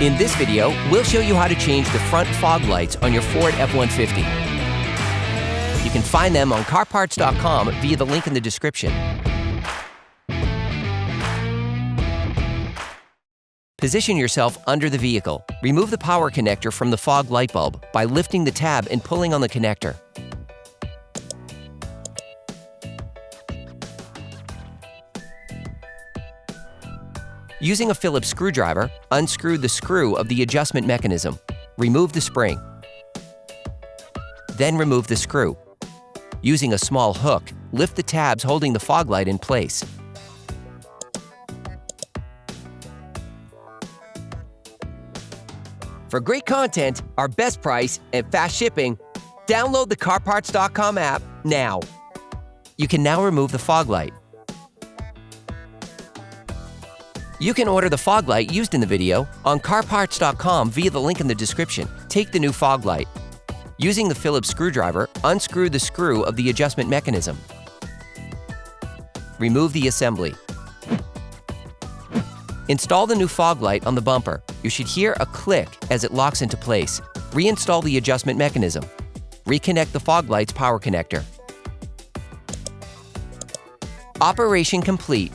In this video, we'll show you how to change the front fog lights on your Ford F-150. You can find them on CarParts.com via the link in the description. Position yourself under the vehicle. Remove the power connector from the fog light bulb by lifting the tab and pulling on the connector. Using a Phillips screwdriver, unscrew the screw of the adjustment mechanism. Remove the spring. Then remove the screw. Using a small hook, lift the tabs holding the fog light in place. For great content, our best price, and fast shipping, download the CarParts.com app now. You can now remove the fog light. You can order the fog light used in the video on CarParts.com via the link in the description. Take the new fog light. Using the Phillips screwdriver, unscrew the screw of the adjustment mechanism. Remove the assembly. Install the new fog light on the bumper. You should hear a click as it locks into place. Reinstall the adjustment mechanism. Reconnect the fog light's power connector. Operation complete.